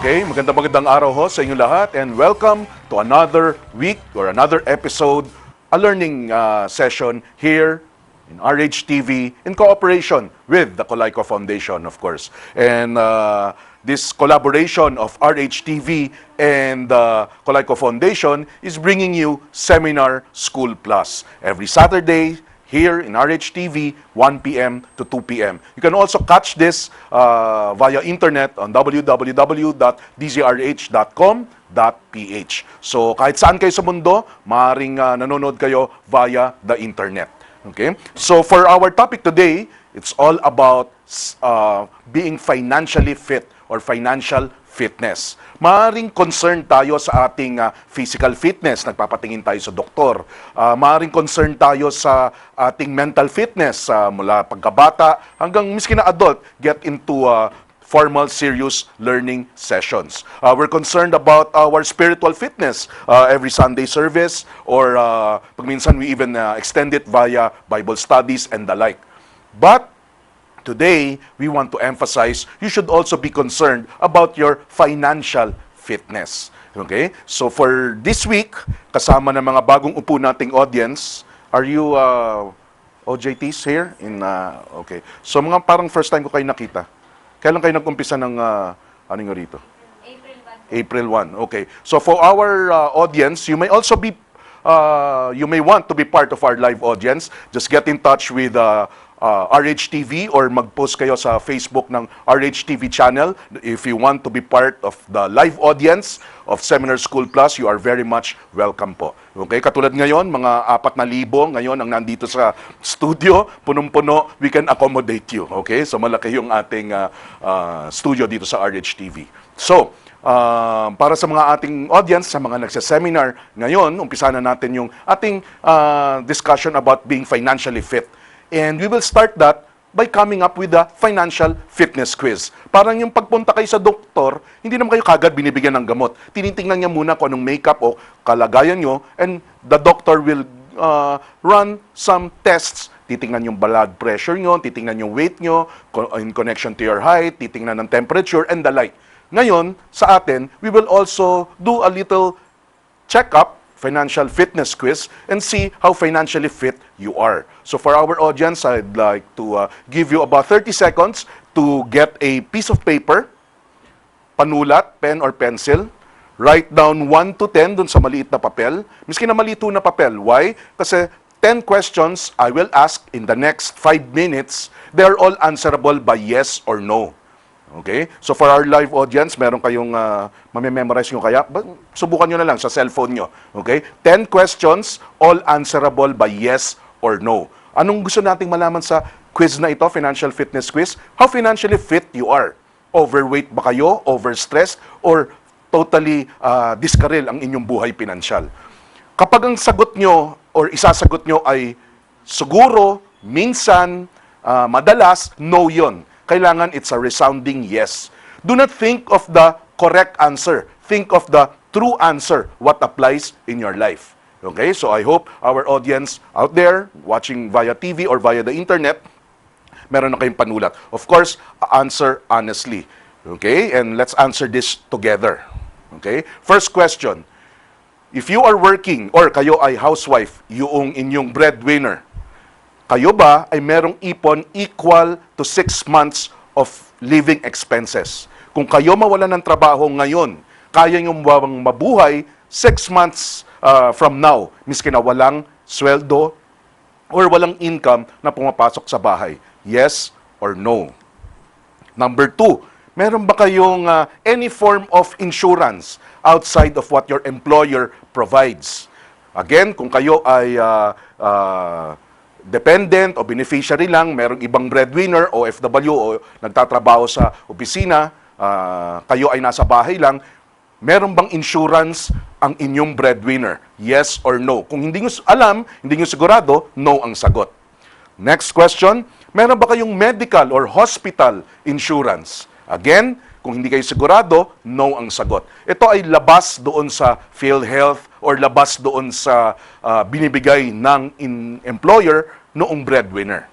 Okay, magandang araw ho sa inyo lahat and welcome to another week or another episode, a learning session here in RHTV in cooperation with the Colayco Foundation, of course. And this collaboration of RHTV and the Colayco Foundation is bringing you Seminar School Plus every Saturday here in RHTV, 1 p.m. to 2 p.m. You can also catch this via internet on www.dzrh.com.ph. So kahit saan kayo sa mundo, maaaring nanonood kayo via the internet. Okay? So for our topic today, it's all about being financially fit or financial fitness. Maaaring concerned tayo sa ating physical fitness, nagpapatingin tayo sa doktor. Maaaring concerned tayo sa ating mental fitness, mula pagkabata hanggang miski na adult, get into formal, serious learning sessions. We're concerned about our spiritual fitness, every Sunday service, or pagminsan we even extend it via Bible studies and the like. But today, we want to emphasize you should also be concerned about your financial fitness. Okay? So for this week, kasama ng mga bagong upo nating audience, are you OJTs here? Okay. So mga parang first time ko kayo nakita. Kailan kayo nag-umpisa ng ano nga rito? April 1. Okay. So for our audience, you may also be you may want to be part of our live audience. Just get in touch with RHTV or mag-post kayo sa Facebook ng RHTV channel. If you want to be part of the live audience of Seminar School Plus, you are very much welcome po. Okay, katulad ngayon, mga 4,000 ngayon ang nandito sa studio, punong-puno, we can accommodate you. Okay, so malaki yung ating studio dito sa RHTV. So, para sa mga ating audience, sa mga nagsaseminar ngayon, umpisa na natin yung ating discussion about being financially fit. And we will start that by coming up with a financial fitness quiz. Parang yung pagpunta kayo sa doktor, hindi naman kayo kagad binibigyan ng gamot. Tinitingnan niya muna kung anong makeup o kalagayan nyo, and the doctor will run some tests. Titingnan yung blood pressure nyo, titingnan yung weight nyo, in connection to your height, titingnan ng temperature, and the like. Ngayon, sa atin, we will also do a little check-up, financial fitness quiz, and see how financially fit you are. So for our audience, I'd like to give you about 30 seconds to get a piece of paper, panulat, pen or pencil, write down 1 to 10 dun sa maliit na papel. Miski na malito na papel. Why? Kasi 10 questions I will ask in the next 5 minutes, they're all answerable by yes or no. Okay? So for our live audience, meron kayong mamememorize nyo kaya, subukan nyo na lang sa cellphone nyo. Okay? 10 questions, all answerable by yes or no. Anong gusto nating malaman sa quiz na ito, financial fitness quiz? How financially fit you are. Overweight ba kayo? Overstressed? Or totally diskaril ang inyong buhay pinansyal? Kapag ang sagot nyo or isasagot nyo ay siguro, minsan, madalas, no yon. Kailangan it's a resounding yes. Do not think of the correct answer. Think of the true answer, what applies in your life. Okay? So I hope our audience out there, watching via TV or via the internet, meron na kayong panulat. Of course, answer honestly. Okay? And let's answer this together. Okay? First question. If you are working or kayo ay housewife, yung inyong breadwinner, kayo ba ay merong ipon equal to 6 months of living expenses? Kung kayo mawalan ng trabaho ngayon, kaya nyo bang mabuhay 6 months from now, miski na walang sweldo or walang income na pumapasok sa bahay? Yes or no? Number 2, meron ba kayong any form of insurance outside of what your employer provides? Again, kung kayo ay dependent o beneficiary lang, merong ibang breadwinner, OFW o nagtatrabaho sa opisina, kayo ay nasa bahay lang, meron bang insurance ang inyong breadwinner? Yes or no? Kung hindi nyo alam, hindi nyo sigurado, no ang sagot. Next question, meron ba kayong medical or hospital insurance? Again, kung hindi kayo sigurado, no ang sagot. Ito ay labas doon sa PhilHealth or labas doon sa binibigay ng employer noong breadwinner.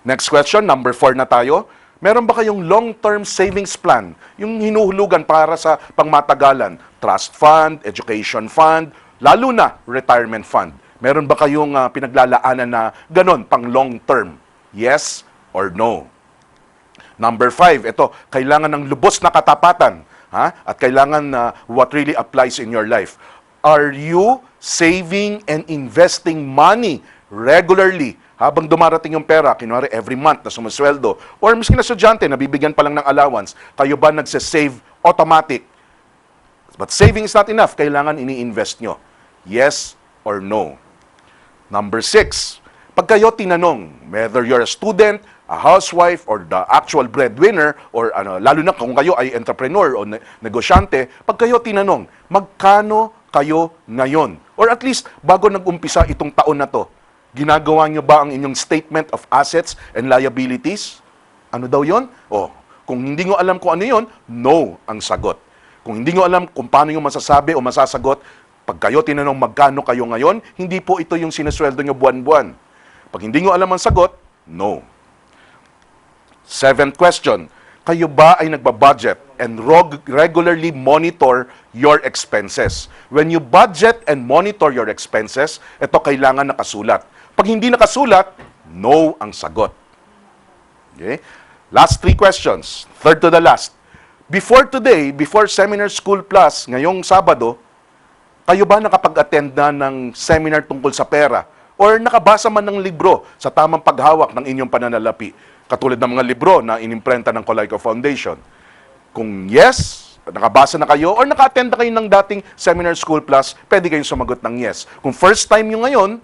Next question, number 4 na tayo. Meron ba kayong long-term savings plan? Yung hinuhulugan para sa pangmatagalan, trust fund, education fund, lalo na retirement fund. Meron ba kayong pinaglalaanan na ganon, pang long-term? Yes or no? Number 5, ito, kailangan ng lubos na katapatan. At kailangan what really applies in your life. Are you saving and investing money regularly habang dumarating yung pera, kunwari every month na sumusweldo, or miskin na estudyante, nabibigyan pa lang ng allowance, kayo ba nagsasave automatic? But saving is not enough. Kailangan ini-invest nyo. Yes or no? Number 6, pag kayo tinanong, whether you're a student, a housewife, or the actual breadwinner, or lalo na kung kayo ay entrepreneur o negosyante, pag kayo tinanong, magkano kayo ngayon? Or at least, bago nag-umpisa itong taon na to, ginagawa nyo ba ang inyong statement of assets and liabilities? Ano daw yon? Kung hindi nyo alam kung ano yon, no ang sagot. Kung hindi nyo alam kung paano nyo masasabi o masasagot, pag kayo tinanong magkano kayo ngayon, hindi po ito yung sinusweldo nyo buwan-buwan. Pag hindi nyo alam ang sagot, no. 7th question, kayo ba ay nagbabudget and regularly monitor your expenses? When you budget and monitor your expenses, ito kailangan nakasulat. Pag hindi nakasulat, no ang sagot. Okay? Last 3 questions. Third to the last. Before today, before Seminar School Plus, ngayong Sabado, kayo ba nakapag-attend na ng seminar tungkol sa pera? Or nakabasa man ng libro sa tamang paghawak ng inyong pananalapi? Katulad ng mga libro na inimprenta ng Colayco Foundation. Kung yes, nakabasa na kayo, or naka-attend na kayo ng dating Seminar School Plus, pwede kayong sumagot ng yes. Kung first time nyo ngayon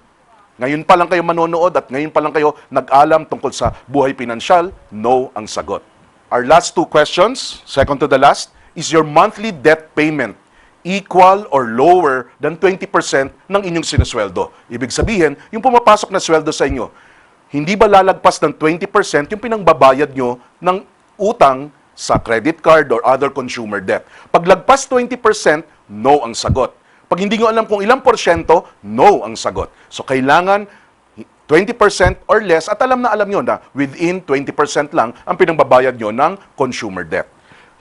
pa lang kayo manonood at ngayon pa lang kayo nag-alam tungkol sa buhay pinansyal, no ang sagot. Our last 2 questions, second to the last, is your monthly debt payment equal or lower than 20% ng inyong sinusweldo? Ibig sabihin, yung pumapasok na sweldo sa inyo, hindi ba lalagpas ng 20% yung pinangbabayad nyo ng utang sa credit card or other consumer debt? Pag lagpas 20%, no ang sagot. Pag hindi nyo alam kung ilang porsyento, no ang sagot. So, kailangan 20% or less at alam nyo na within 20% lang ang pinangbabayad nyo ng consumer debt.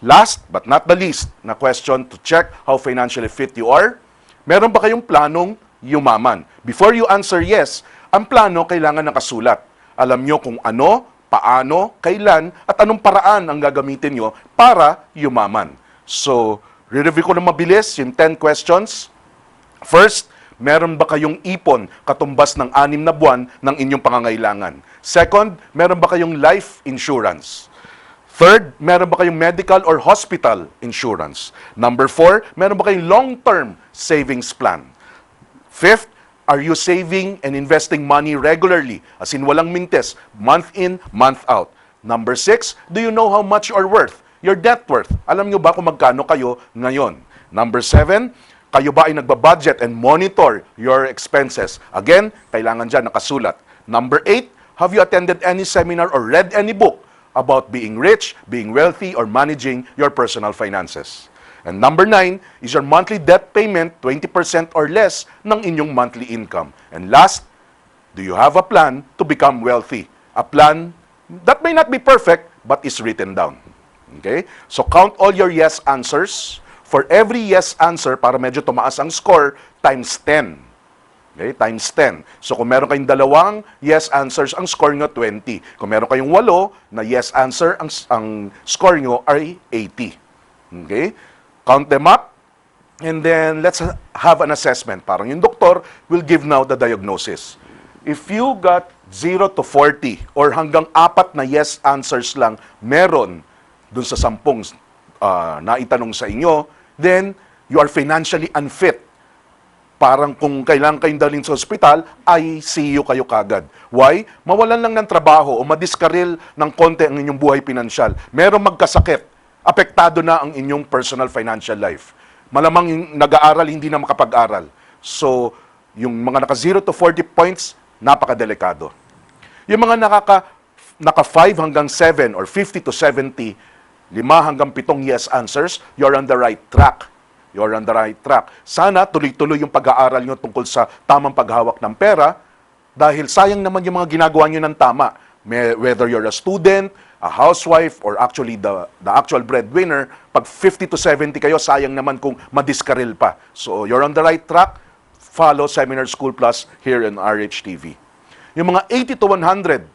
Last but not the least na question to check how financially fit you are, meron ba kayong planong yumaman? Before you answer yes, ang plano kailangan nakasulat. Alam nyo kung ano, paano, kailan, at anong paraan ang gagamitin nyo para yumaman. So, re-review ko na mabilis yung 10 questions. First, meron ba kayong ipon katumbas ng 6 na buwan ng inyong pangangailangan? Second, meron ba kayong life insurance? Third, meron ba kayong medical or hospital insurance? Number 4, meron ba kayong long-term savings plan? Fifth, are you saving and investing money regularly? As in walang mintes, month in, month out. Number 6, do you know how much you're worth? Your net worth. Alam nyo ba kung magkano kayo ngayon? Number 7, kayo ba ay nagbabudget and monitor your expenses? Again, kailangan dyan nakasulat. Number 8, have you attended any seminar or read any book about being rich, being wealthy, or managing your personal finances? And number 9, is your monthly debt payment 20% or less ng inyong monthly income? And last, do you have a plan to become wealthy? A plan that may not be perfect, but is written down. Okay? So count all your yes answers. For every yes answer, para medyo tumaas ang score, times 10. Okay? Times 10. So kung meron kayong 2 yes answers, ang score nyo 20. Kung meron kayong 8 na yes answer, ang score nyo ay 80. Okay? Count them up, and then let's have an assessment. Parang yung doktor will give now the diagnosis. If you got 0 to 40, or hanggang 4 na yes answers lang meron dun sa 10 na itanong sa inyo, then you are financially unfit. Parang kung kailangan kayong dalhin sa ospital, ICU kayo kagad. Why? Mawalan lang ng trabaho o madiskaril ng konti ang inyong buhay pinansyal. Merong magkasakit, apektado na ang inyong personal financial life. Malamang yung nag-aaral, hindi na makapag-aral. So, yung mga naka 0 to 40 points, napakadelikado. Yung mga naka 5 hanggang 7 or 50 to 70, 5 hanggang 7 yes answers, you're on the right track. You're on the right track. Sana tuloy-tuloy yung pag-aaral nyo tungkol sa tamang paghawak ng pera, dahil sayang naman yung mga ginagawa nyo ng tama. Whether you're a student, a housewife or actually the actual breadwinner, pag 50 to 70 kayo, sayang naman kung madiskaril pa. So you're on the right track. Follow Seminar School Plus here in RHTV. Yung mga 80 to 100,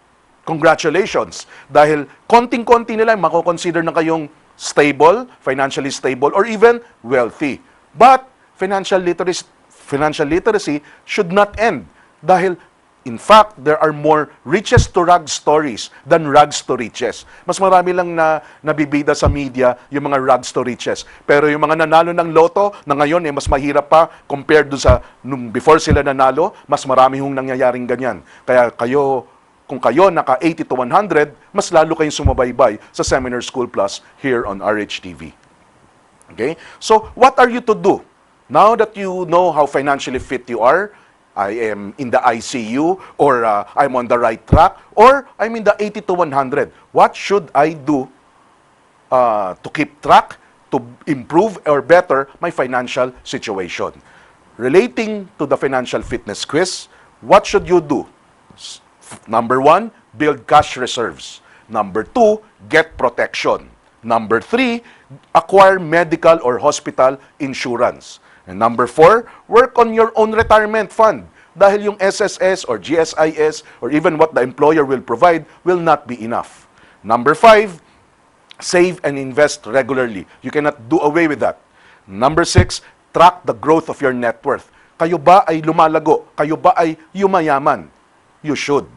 congratulations. Dahil konting-konti nila, mako-consider na kayong stable, financially stable, or even wealthy. But financial literacy should not end. Dahil, in fact, there are more riches to rags stories than rags to riches. Mas marami lang na nabibida sa media yung mga rags to riches. Pero yung mga nanalo ng loto na ngayon mas mahirap pa compared do sa nung before sila nanalo, mas marami hong nangyayaring ganyan. Kaya kung kayo naka 80 to 100, mas lalo kayong sumabaybay sa Seminar School Plus here on RHTV. Okay? So, what are you to do? Now that you know how financially fit you are, I am in the ICU, or I'm on the right track, or I'm in the 80 to 100. What should I do to keep track, to improve or better my financial situation? Relating to the financial fitness quiz, what should you do? Number 1, build cash reserves. Number 2, get protection. Number 3, acquire medical or hospital insurance. And number 4, work on your own retirement fund. Dahil yung SSS or GSIS or even what the employer will provide will not be enough. Number 5, save and invest regularly. You cannot do away with that. Number 6, track the growth of your net worth. Kayo ba ay lumalago? Kayo ba ay yumayaman? You should.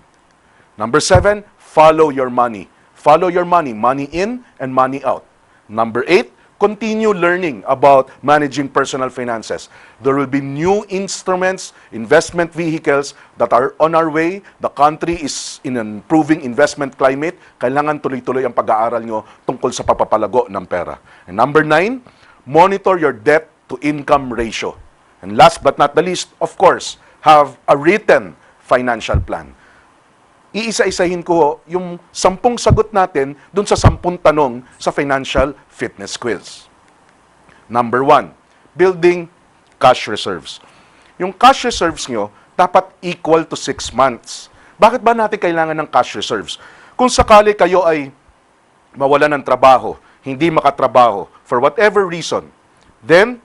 Number 7, follow your money. Follow your money, money in and money out. Number 8, continue learning about managing personal finances. There will be new instruments, investment vehicles that are on our way. The country is in an improving investment climate. Kailangan tuloy-tuloy ang pag-aaral nyo tungkol sa papapalago ng pera. And number 9, monitor your debt to income ratio. And last but not the least, of course, have a written financial plan. Iisa-isahin ko yung 10 sagot natin dun sa 10 tanong sa financial fitness quiz. Number 1, building cash reserves. Yung cash reserves nyo dapat equal to 6 months. Bakit ba natin kailangan ng cash reserves? Kung sakali kayo ay mawala ng trabaho, hindi makatrabaho, for whatever reason, then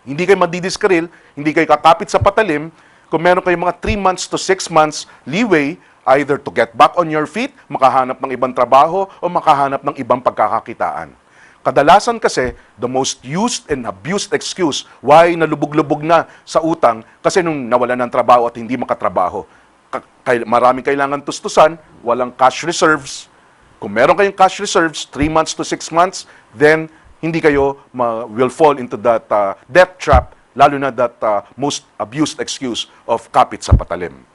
hindi kayo madidiskaril, hindi kayo kakapit sa patalim, kung meron kayong mga 3 months to 6 months leeway, either to get back on your feet, makahanap ng ibang trabaho, o makahanap ng ibang pagkakakitaan. Kadalasan kasi, the most used and abused excuse why nalubog-lubog na sa utang kasi nung nawala ng trabaho at hindi makatrabaho. Maraming kailangan tustusan, walang cash reserves. Kung meron kayong cash reserves, 3 months to 6 months, then hindi kayo will fall into that debt trap, lalo na that most abused excuse of kapit sa patalim.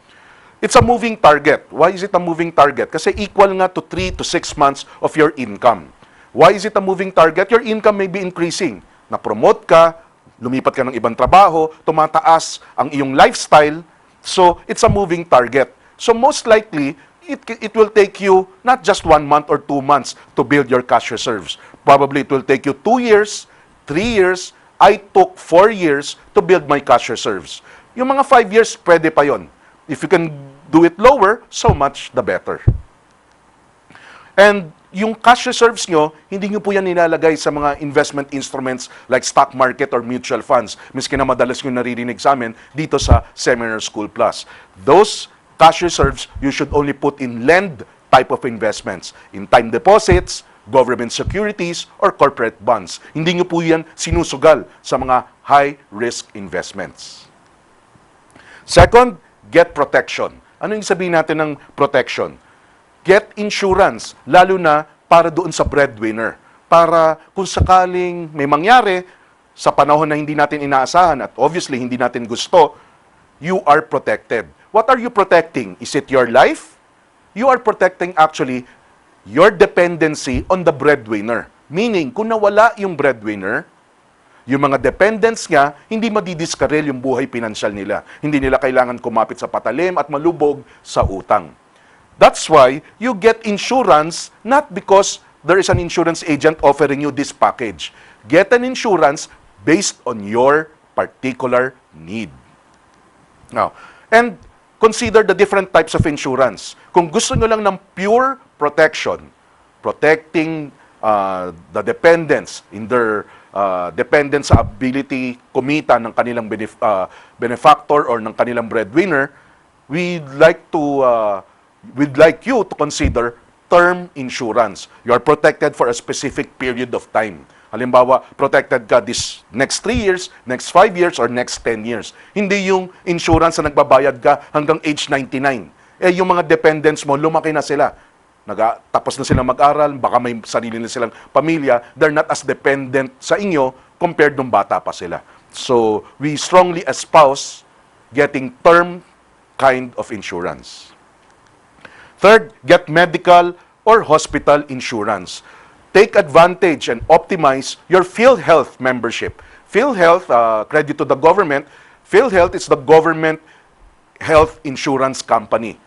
It's a moving target. Why is it a moving target? Kasi equal nga to 3 to 6 months of your income. Why is it a moving target? Your income may be increasing. Na-promote ka, lumipat ka ng ibang trabaho, tumataas ang iyong lifestyle, so it's a moving target. So most likely, it will take you not just 1 month or 2 months to build your cash reserves. Probably it will take you 2 years, 3 years. I took 4 years to build my cash reserves. Yung mga 5 years, pwede pa yon. If you can do it lower, so much the better. And yung cash reserves nyo, hindi nyo po yan nilalagay sa mga investment instruments like stock market or mutual funds. Miski na madalas nyo naririnig sa amin dito sa Seminar School Plus. Those cash reserves, you should only put in lend type of investments. In time deposits, government securities, or corporate bonds. Hindi nyo po yan sinusugal sa mga high-risk investments. Second, get protection. Ano yung sabihin natin ng protection? Get insurance, lalo na para doon sa breadwinner. Para kung sakaling may mangyari sa panahon na hindi natin inaasahan at obviously hindi natin gusto, you are protected. What are you protecting? Is it your life? You are protecting actually your dependency on the breadwinner. Meaning, kung nawala yung breadwinner, yung mga dependents niya, hindi madidiskarel yung buhay pinansyal nila. Hindi nila kailangan kumapit sa patalim at malubog sa utang. That's why you get insurance not because there is an insurance agent offering you this package. Get an insurance based on your particular need. Now, and consider the different types of insurance. Kung gusto nyo lang ng pure protection, protecting the dependents in their dependence sa ability kumita ng kanilang benefactor or ng kanilang breadwinner, we'd like you to consider term insurance. You are protected for a specific period of time. Halimbawa, protected ka this next 3 years, next 5 years, or next 10 years. Hindi yung insurance na nagbabayad ka hanggang age 99. Eh, yung mga dependents mo, lumaki na sila. Tapos na silang mag-aral, baka may sarili na silang pamilya, they're not as dependent sa inyo compared nung bata pa sila. So, we strongly espouse getting term kind of insurance. Third, get medical or hospital insurance. Take advantage and optimize your PhilHealth membership. PhilHealth, credit to the government, PhilHealth is the government health insurance company.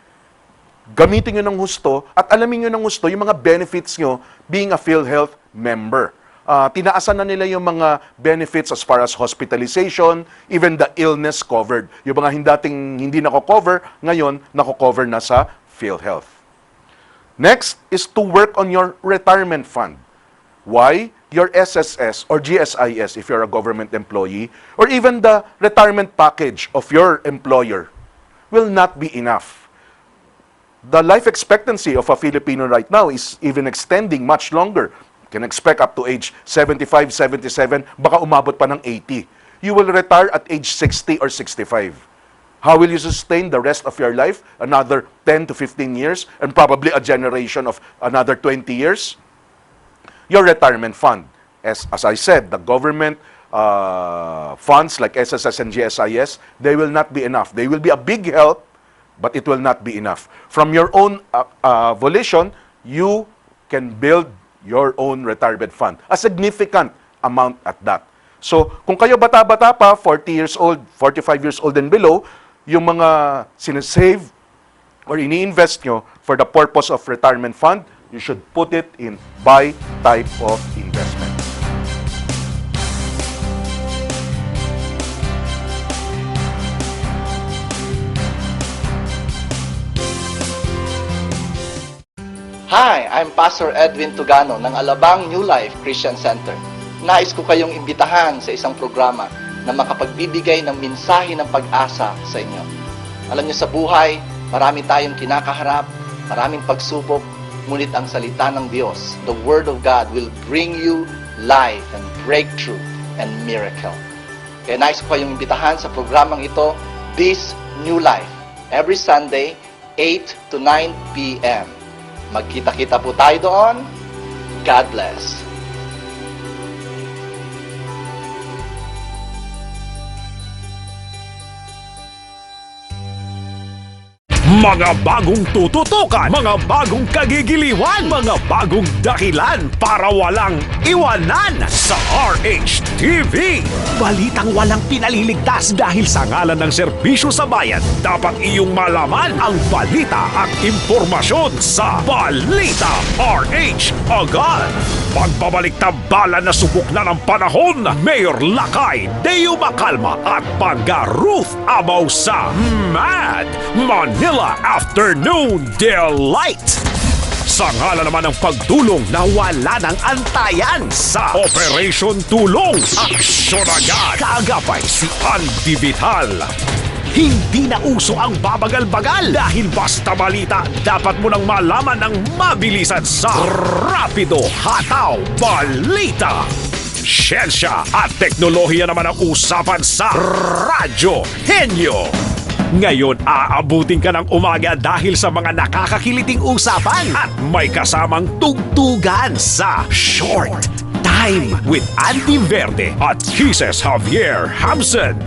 Gamitin nyo ng husto at alamin nyo ng husto yung mga benefits nyo being a PhilHealth member. Tinaasan na nila yung mga benefits as far as hospitalization, even the illness covered. Yung mga dating hindi nako-cover, ngayon nako-cover na sa PhilHealth. Next is to work on your retirement fund. Why? Your SSS or GSIS if you're a government employee, or even the retirement package of your employer will not be enough. The life expectancy of a Filipino right now is even extending much longer. You can expect up to age 75, 77, baka umabot pa ng 80. You will retire at age 60 or 65. How will you sustain the rest of your life? Another 10 to 15 years and probably a generation of another 20 years? Your retirement fund. As I said, the government funds like SSS and GSIS, they will not be enough. They will be a big help, but it will not be enough. From your own volition, you can build your own retirement fund. A significant amount at that. So, kung kayo bata-bata pa, 40 years old, 45 years old and below, yung mga sinesave or ini-invest nyo for the purpose of retirement fund, you should put it in buy type of investment. Hi, I'm Pastor Edwin Tugano ng Alabang New Life Christian Center. Nais ko kayong imbitahan sa isang programa na makapagbibigay ng mensahe ng pag-asa sa inyo. Alam niyo, sa buhay, marami tayong kinakaharap, maraming pagsubok, ngunit ang salita ng Diyos, the Word of God, will bring you life and breakthrough and miracle. Kaya nais ko kayong imbitahan sa programang ito, This New Life, every Sunday, 8 to 9 p.m. Magkita-kita po tayo doon. God bless. Mga bagong tututukan, mga bagong kagigiliwan, mga bagong dahilan para walang iwanan sa RH-TV. Balitang walang pinaliligtas dahil sa ngalan ng serbisyo sa bayan. Dapat iyong malaman ang balita at impormasyon sa Balita RH AGAD. Pagbabalik tambalan na subok na ng panahon, Mayor Lakay, Deo Macalma at Pangga Ruth Abaw sa Mad Manila Afternoon Delight. Sa ngala naman ng pagtulong na wala ng antayan sa Operation Tulong, Aksyon Agad. Kaagapay si Andy Vital. Hindi na uso ang babagal-bagal dahil basta balita, dapat mo nang malaman ng mabilisan sa Rapido Hataw Balita. Siyensya at teknolohiya naman ang usapan sa Radyo Henyo. Ngayon, aabutin ka ng umaga dahil sa mga nakakakiliting usapan at may kasamang tugtugan sa Short Time with Andy Verde at Kisses Javier Hamson.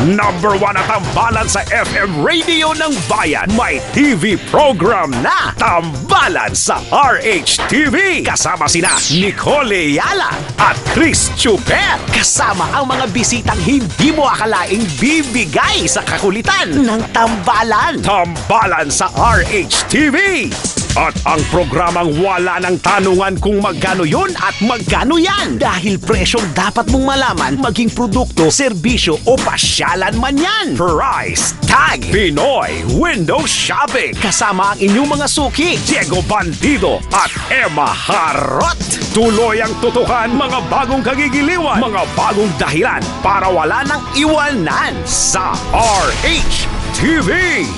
Number 1 at tambalan sa FM radio ng bayan. May TV program na Tambalan sa RH-TV. Kasama sina Nicole Yala at Chris Chuper. Kasama ang mga bisitang hindi mo akalaing bibigay sa kakulitan ng Tambalan. Tambalan sa RH-TV. At ang programang wala ng tanungan kung magkano yun at magkano yan. Dahil presyong dapat mong malaman, maging produkto, serbisyo o pasyalan man yan. Price Tag Pinoy Window Shopping. Kasama ang inyong mga suki, Diego Bandido at Emma Harot. Tuloy ang tutukan, mga bagong kagigiliwan, mga bagong dahilan para wala ng iwanan sa RH TV.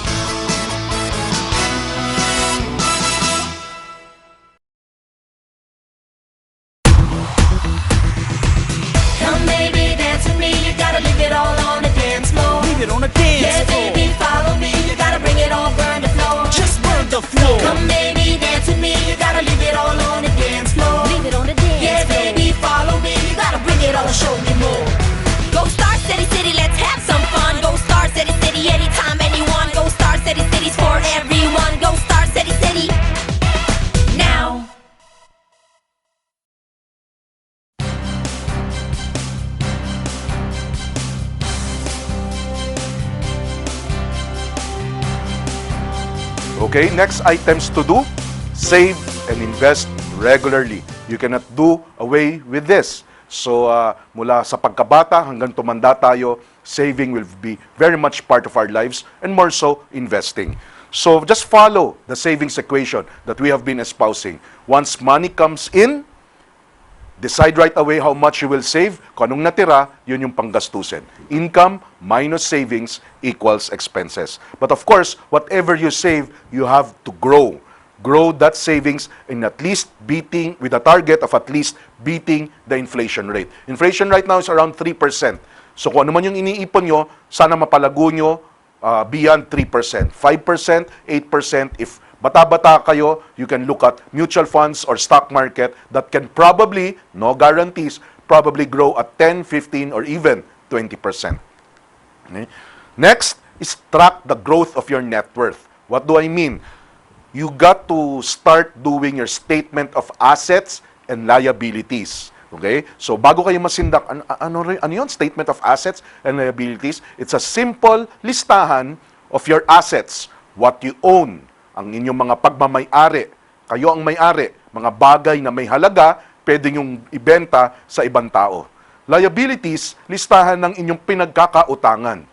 Come baby, dance with me, you gotta leave it all on the dance floor. Leave it on the dance Yeah, floor. baby, follow me, you gotta bring it all, burn the floor. Just burn the floor. Come baby, dance with me, you gotta leave it all on the dance floor. Leave it on the dance Yeah, floor. baby, follow me, you gotta bring it all, show me more. Go Star City City, let's have some fun. Go Star City City, anytime, anyone. Go Star City City's for everyone. Go Star City City, now. Okay, next items to do, save and invest regularly. You cannot do away with this. So, mula sa pagkabata hanggang tumanda tayo, saving will be very much part of our lives and more so, investing. So, just follow the savings equation that we have been espousing. Once money comes in, decide right away how much you will save. Kung anong natira, yun yung panggastusin. Income minus savings equals expenses. But of course, whatever you save, you have to grow. Grow that savings in at least beating, with a target of at least beating the inflation rate. Inflation right now is around 3%. So kung ano man yung iniipon nyo, sana mapalago nyo beyond 3%. 5%, 8%. If bata-bata kayo, you can look at mutual funds or stock market that can probably, no guarantees, probably grow at 10, 15, or even 20%. Okay? Next is track the growth of your net worth. What do I mean? You got to start doing your statement of assets and liabilities. Okay? So bago kayo masindak, ano yun? Statement of assets and liabilities. It's a simple listahan of your assets, what you own, ang inyong mga pagmamay-ari. Kayo ang may-ari. Mga bagay na may halaga, pwede nyong ibenta sa ibang tao. Liabilities, listahan ng inyong pinagkakautangan.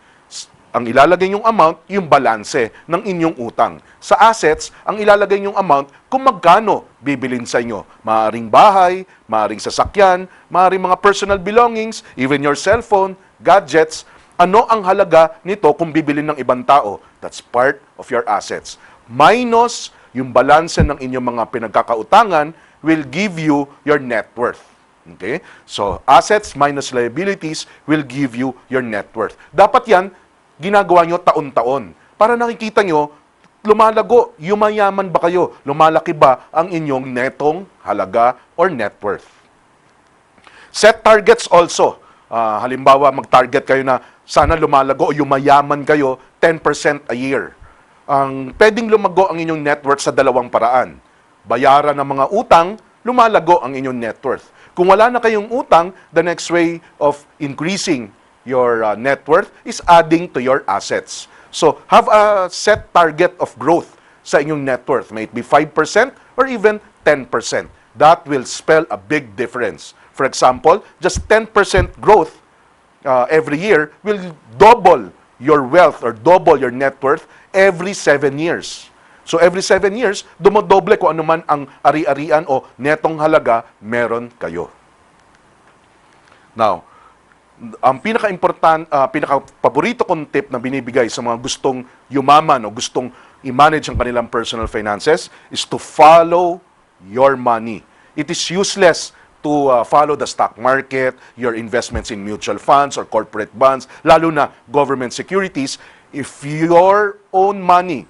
Ang ilalagay nyong amount, yung balanse ng inyong utang. Sa assets, ang ilalagay nyong amount kung magkano bibilin sa inyo. Maaring bahay, maaring sasakyan, maaring mga personal belongings, even your cellphone, gadgets. Ano ang halaga nito kung bibilin ng ibang tao? That's part of your assets. Minus yung balanse ng inyong mga pinagkakautangan will give you your net worth. Okay? So, assets minus liabilities will give you your net worth. Dapat yan, ginagawa nyo taon-taon. Para nakikita nyo, lumalago, yumayaman ba kayo? Lumalaki ba ang inyong netong halaga or net worth? Set targets also. Halimbawa, mag-target kayo na sana lumalago o yumayaman kayo 10% a year. Pwedeng lumago ang inyong net worth sa dalawang paraan. Bayaran ng mga utang, lumalago ang inyong net worth. Kung wala na kayong utang, the next way of increasing your net worth is adding to your assets. So, have a set target of growth sa inyong net worth. May it be 5% or even 10%. That will spell a big difference. For example, just 10% growth every year will double your wealth or double your net worth every 7 years. So, every 7 years, dumodoble kung ano man ang ari-arian o netong halaga meron kayo. Now, ang pinaka-paborito kong tip na binibigay sa mga gustong yumaman o gustong i-manage ang kanilang personal finances is to follow your money. It is useless to follow the stock market, your investments in mutual funds or corporate bonds, lalo na government securities, if your own money,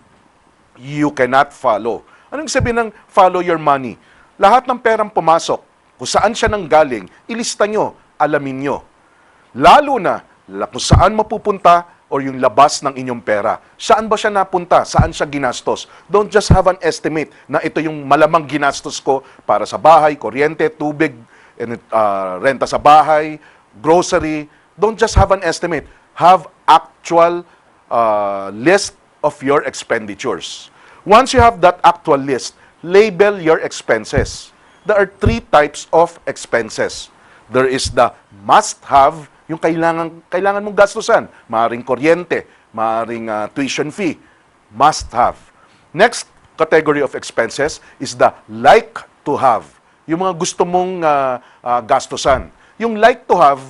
you cannot follow. Anong sabihin ng follow your money? Lahat ng perang pumasok, kung saan siya nanggaling, ilista nyo, alamin nyo. Lalo na kung saan mapupunta or yung labas ng inyong pera. Saan ba siya napunta? Saan siya ginastos? Don't just have an estimate na ito yung malamang ginastos ko para sa bahay, kuryente, tubig, renta sa bahay, grocery. Don't just have an estimate. Have actual list of your expenditures. Once you have that actual list, label your expenses. There are three types of expenses. There is the must-have, yung kailangan mong gastusan. Maaring kuryente, maaring tuition fee, must-have. Next category of expenses is the like-to-have. Yung mga gusto mong gastusan. Yung like-to-have,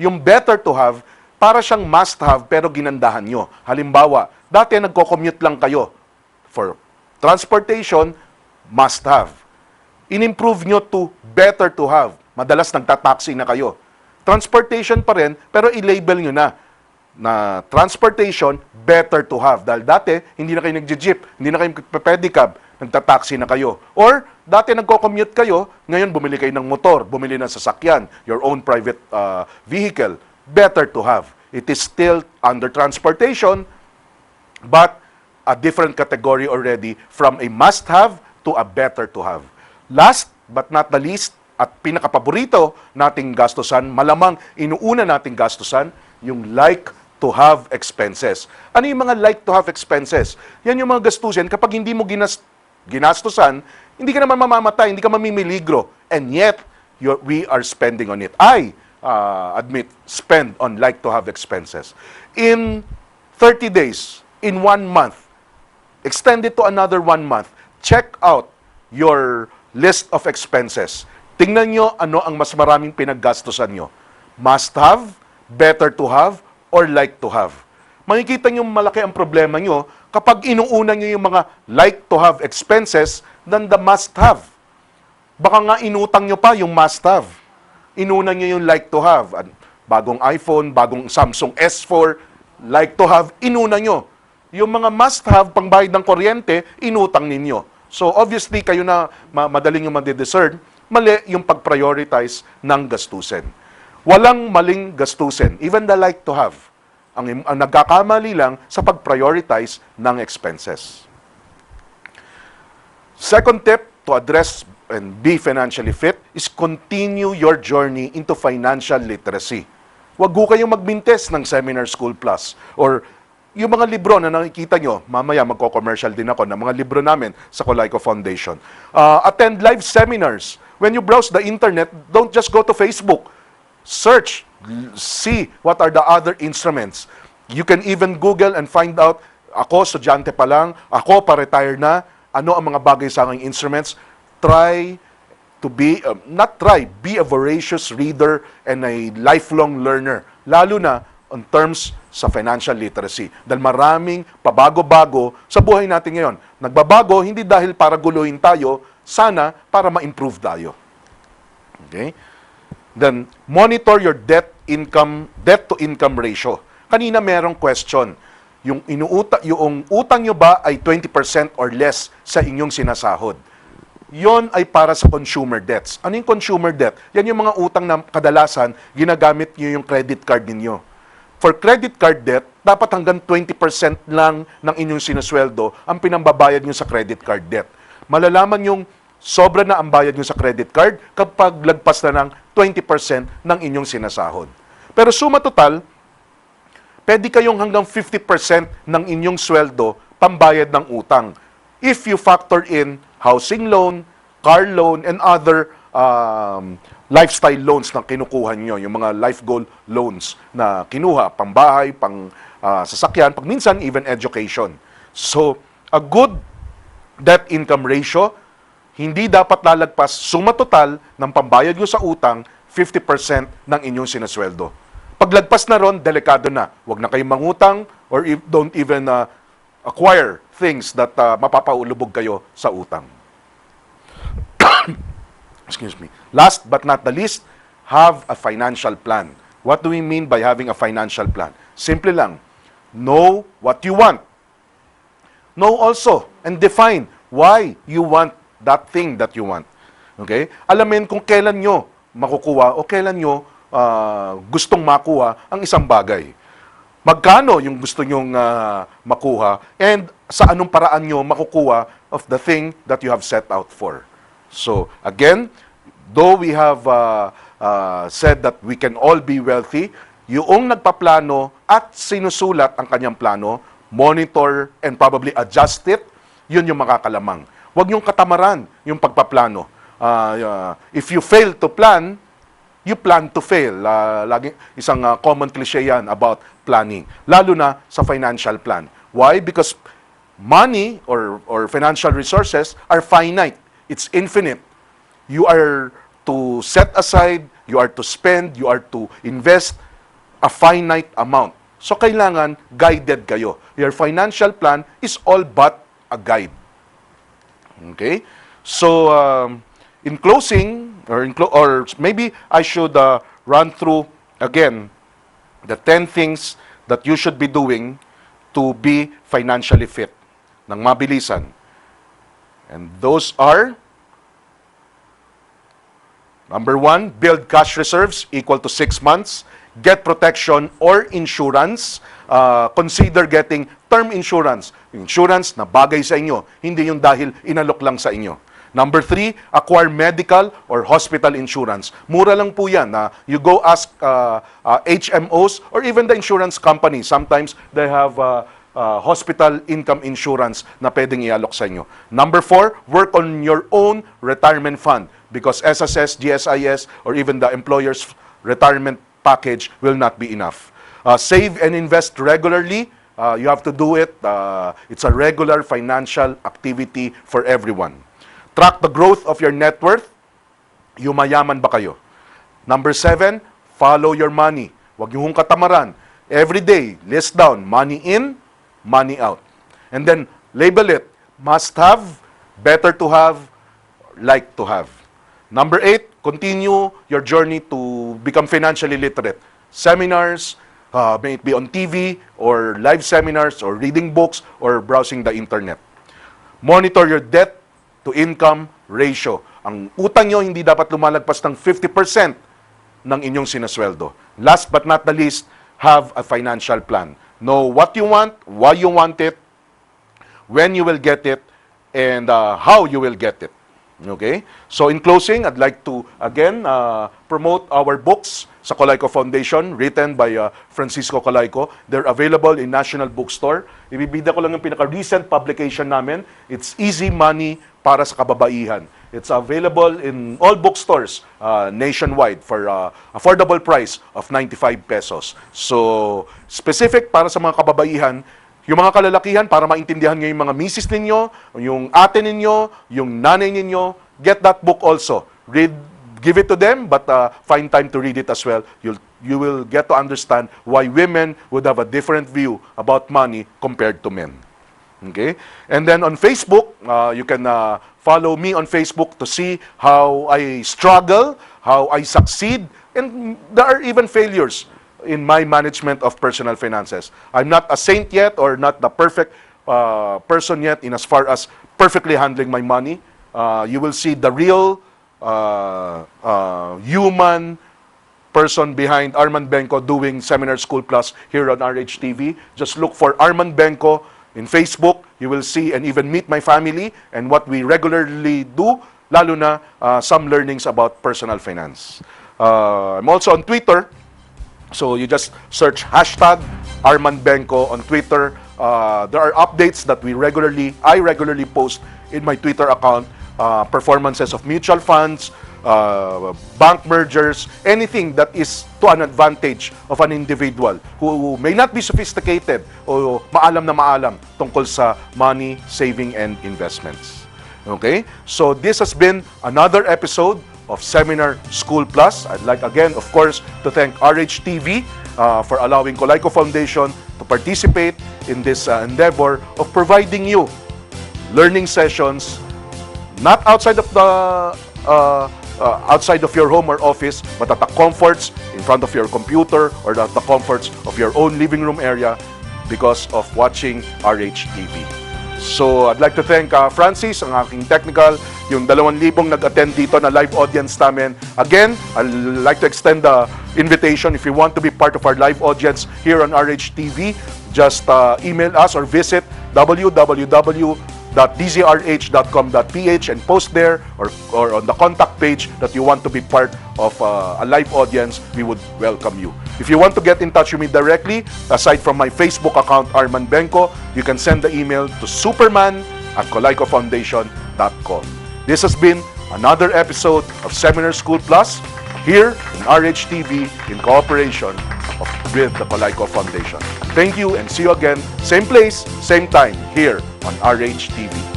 yung better-to-have, para siyang must-have pero ginandahan nyo. Halimbawa, dati nagko-commute lang kayo for transportation, must-have. In-improve nyo to better-to-have. Madalas nagtataxi na kayo. Transportation pa rin, pero i-label nyo na transportation, better-to-have. Dahil dati, hindi na kayo nag-jeep, hindi na kayo pedicab, nagtataxi na kayo. Or, dati nagko-commute kayo, ngayon bumili kayo ng motor, bumili ng sasakyan, your own private vehicle, better to have. It is still under transportation, but a different category already from a must-have to a better to have. Last but not the least, at pinakapaborito nating gastusan, malamang inuuna nating gastusan, yung like to have expenses. Ano yung mga like to have expenses? Yan yung mga gastusin kapag hindi mo ginastusan, hindi ka naman mamamatay, hindi ka mamimiligro, and yet we are spending on it. Spend on like to have expenses. In 30 days, in 1 month, extend it to another 1 month, check out your list of expenses. Tingnan nyo ano ang mas maraming pinaggastusan nyo. Must have, better to have, or like to have. Makikita nyo malaki ang problema nyo kapag inuuna nyo yung mga like to have expenses than the must have. Baka nga inutang nyo pa yung must have. Inuna nyo yung like to have. Bagong iPhone, bagong Samsung S4, like to have, inuna nyo. Yung mga must have, pangbayad ng kuryente, inutang ninyo. So obviously, kayo na madaling yung madidiscern, mali yung pag-prioritize ng gastusin. Walang maling gastusin, even the like to have. Ang nagkakamali lang sa pag-prioritize ng expenses. Second tip to address and be financially fit is continue your journey into financial literacy. Huwag ho kayong magbintes ng Seminar School Plus or yung mga libro na nakikita nyo, mamaya magko-commercial din ako ng mga libro namin sa Colayco Foundation. Attend live seminars. When you browse the internet, don't just go to Facebook. Search, see what are the other instruments. You can even Google and find out, ako, estudyante pa lang, ako, pa-retire na, ano ang mga bagay sa aking instruments. Try to be, be a voracious reader and a lifelong learner. Lalo na in terms sa financial literacy. Dahil maraming pabago-bago sa buhay natin ngayon. Nagbabago, hindi dahil para guluhin tayo, sana para ma-improve tayo. Okay? Then, monitor your debt to income ratio. Kanina merong question. Yung utang nyo ba ay 20% or less sa inyong sinasahod? Yon ay para sa consumer debts. Ano yung consumer debt? Yan yung mga utang na kadalasan ginagamit nyo yung credit card ninyo. For credit card debt, dapat hanggang 20% lang ng inyong sinusweldo ang pinambabayad nyo sa credit card debt. Malalaman yung sobra na ang bayad nyo sa credit card kapag lagpas na ng 20% ng inyong sinasahod. Pero suma total, pwede kayong hanggang 50% ng inyong sweldo pambayad ng utang. If you factor in housing loan, car loan, and other lifestyle loans na kinukuha nyo, yung mga life goal loans na kinuha, pambahay, pang sasakyan, pag minsan even education. So, a good debt-income ratio, hindi dapat lalagpas suma total ng pambayad nyo sa utang, 50% ng inyong sinasweldo. Paglagpas na ron, delikado na. Huwag na kayong mangutang or don't even acquire things that mapapaulubog kayo sa utang. Excuse me. Last but not the least, have a financial plan. What do we mean by having a financial plan? Simple lang. Know what you want. Know also and define why you want that thing that you want. Okay? Alamin kung kailan nyo makukuha o kailan nyo gustong makuha ang isang bagay. Magkano yung gusto nyong makuha and sa anong paraan nyo makukuha of the thing that you have set out for. So, again, though we have said that we can all be wealthy, yung nagpaplano at sinusulat ang kanyang plano, monitor and probably adjust it, yun yung makakalamang. Huwag niyong katamaran yung pagpaplano. If you fail to plan, you plan to fail. Isang common cliche yan about planning. Lalo na sa financial plan. Why? Because money or financial resources are finite. It's infinite. You are to set aside, you are to spend, you are to invest a finite amount. So, kailangan guided kayo. Your financial plan is all but a guide. Okay? So, in closing, or maybe I should run through again the 10 things that you should be doing to be financially fit ng mabilisan. And those are, number 1, build cash reserves equal to 6 months. Get protection or insurance. Consider getting term insurance. Insurance na bagay sa inyo, hindi yung dahil inalok lang sa inyo. Number 3, acquire medical or hospital insurance. Mura lang po yan. You go ask HMOs or even the insurance company. Sometimes they have hospital income insurance na pwedeng ialok sa inyo. Number 4, work on your own retirement fund because SSS, GSIS, or even the employer's retirement package will not be enough. Save and invest regularly. You have to do it. It's a regular financial activity for everyone. Track the growth of your net worth. Yumayaman ba kayo? Number 7, follow your money. Huwag niyo hong katamaran. Every day, list down money in, money out. And then, label it. Must have, better to have, like to have. Number 8, continue your journey to become financially literate. Seminars, may it be on TV, or live seminars, or reading books, or browsing the internet. Monitor your debt to income ratio. Ang utang nyo hindi dapat lumalagpas ng 50% ng inyong sinasweldo. Last but not the least, have a financial plan. Know what you want, why you want it, when you will get it, and how you will get it. Okay? So in closing, I'd like to again promote our books sa Colayco Foundation, written by Francisco Colayco. They're available in National Bookstore. Ibibida ko lang yung pinaka-recent publication namin. It's Easy Money para sa kababaihan. It's available in all bookstores nationwide for affordable price of 95 pesos. So, specific para sa mga kababaihan, yung mga kalalakihan, para maintindihan nyo yung mga misis ninyo, yung ate ninyo, yung nanay ninyo, get that book also. Give it to them, but find time to read it as well. You will get to understand why women would have a different view about money compared to men. Okay? And then on Facebook, you can follow me on Facebook to see how I struggle, how I succeed, and there are even failures in my management of personal finances. I'm not a saint yet or not the perfect person yet in as far as perfectly handling my money. You will see the real human person behind Armand Bengco doing Seminar School Plus here on RHTV. Just look for Armand Bengco in Facebook. You will see and even meet my family and what we regularly do, lalo na some learnings about personal finance. I'm also on Twitter. So you just search hashtag Armand Bengco on Twitter. There are updates that I regularly post in my Twitter account. Performances of mutual funds, bank mergers, anything that is to an advantage of an individual who may not be sophisticated o maalam na maalam tungkol sa money, saving, and investments. Okay? So this has been another episode of Seminar School Plus. I'd like again, of course, to thank RHTV for allowing Colayco Foundation to participate in this endeavor of providing you learning sessions not outside of the outside of your home or office, but at the comforts in front of your computer or at the comforts of your own living room area because of watching RHTV. So, I'd like to thank Francis, ang aking technical, yung 2,000 nag-attend dito na live audience namin. Again, I'd like to extend the invitation if you want to be part of our live audience here on RHTV, just email us or visit www.dzrh.com.ph and post there or on the contact page that you want to be part of a live audience. We would welcome you. If you want to get in touch with me directly, aside from my Facebook account, Armand Bengco, you can send the email to superman@colaycofoundation.com. RH.com. This has been another episode of Seminar School Plus here in RHTV in cooperation with the Colayco Foundation. Thank you and see you again, same place, same time here on RHTV.